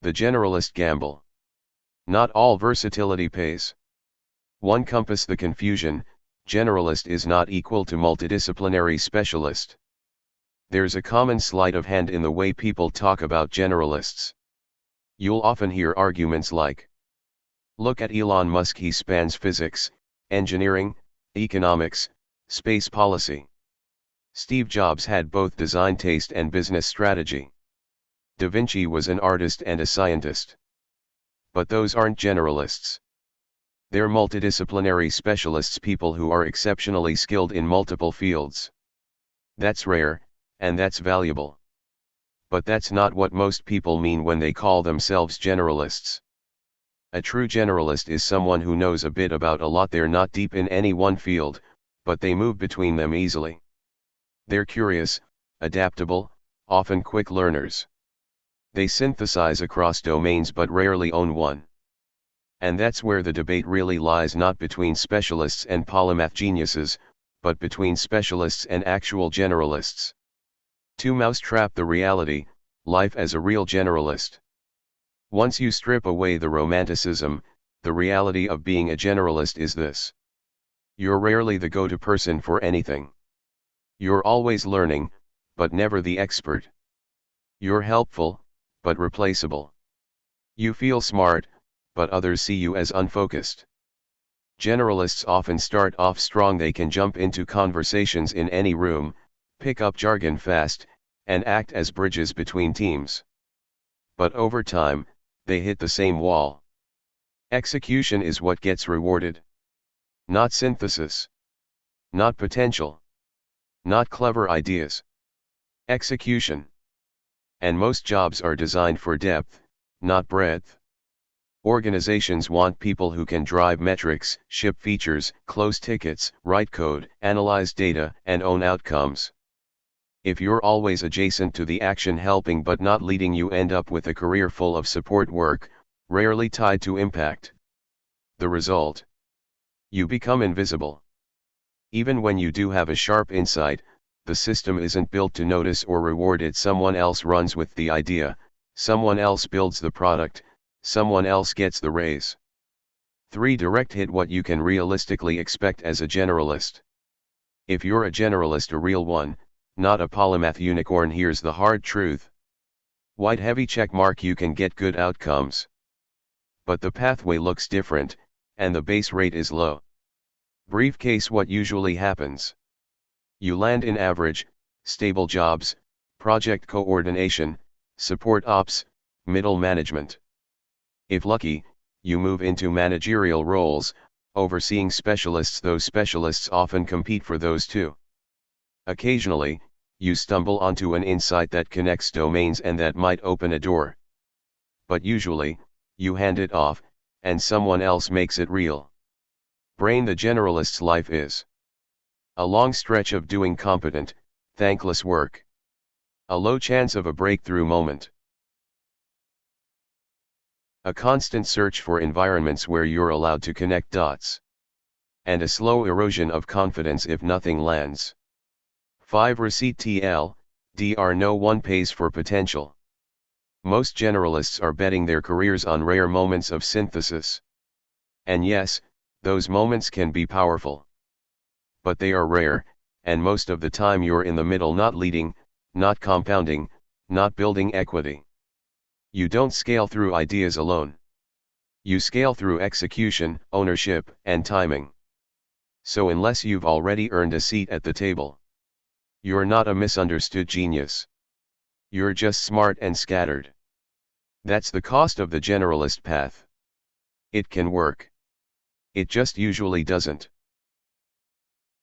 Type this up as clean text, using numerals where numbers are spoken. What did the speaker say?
The generalist gamble. Not all versatility pays. One compass the confusion, generalist is not equal to multidisciplinary specialist. There's a common sleight of hand in the way people talk about generalists. You'll often hear arguments like, "Look at Elon Musk, he spans physics, engineering, economics, space policy. Steve Jobs had both design taste and business strategy. Da Vinci was an artist and a scientist." But those aren't generalists. They're multidisciplinary specialists, people who are exceptionally skilled in multiple fields. That's rare, and that's valuable. But that's not what most people mean when they call themselves generalists. A true generalist is someone who knows a bit about a lot. They're not deep in any one field, but they move between them easily. They're curious, adaptable, often quick learners. They synthesize across domains but rarely own one. And that's where the debate really lies, not between specialists and polymath geniuses, but between specialists and actual generalists. To mousetrap the reality, life as a real generalist. Once you strip away the romanticism, the reality of being a generalist is this. You're rarely the go-to person for anything. You're always learning, but never the expert. You're helpful, but replaceable. You feel smart, but others see you as unfocused. Generalists often start off strong. They can jump into conversations in any room, pick up jargon fast, and act as bridges between teams. But over time, they hit the same wall. Execution is what gets rewarded. Not synthesis. Not potential. Not clever ideas. Execution. And most jobs are designed for depth, not breadth. Organizations want people who can drive metrics, ship features, close tickets, write code, analyze data, and own outcomes. If you're always adjacent to the action, helping but not leading, you end up with a career full of support work, rarely tied to impact. The result? You become invisible. Even when you do have a sharp insight, the system isn't built to notice or reward it. Someone else runs with the idea, someone else builds the product, someone else gets the raise. 3. Direct hit. What you can realistically expect as a generalist. If you're a generalist, a real one, not a polymath unicorn, here's the hard truth. White heavy check mark, you can get good outcomes. But the pathway looks different, and the base rate is low. Briefcase. What usually happens? You land in average, stable jobs, project coordination, support ops, middle management. If lucky, you move into managerial roles, overseeing specialists. Those specialists often compete for those too. Occasionally, you stumble onto an insight that connects domains and that might open a door. But usually, you hand it off, and someone else makes it real. Brain. The generalist's life is a long stretch of doing competent, thankless work. A low chance of a breakthrough moment. A constant search for environments where you're allowed to connect dots. And a slow erosion of confidence if nothing lands. 5. Receipt. TLDR. No one pays for potential. Most generalists are betting their careers on rare moments of synthesis. And yes, those moments can be powerful. But they are rare, and most of the time you're in the middle, not leading, not compounding, not building equity. You don't scale through ideas alone. You scale through execution, ownership, and timing. So unless you've already earned a seat at the table, you're not a misunderstood genius. You're just smart and scattered. That's the cost of the generalist path. It can work. It just usually doesn't.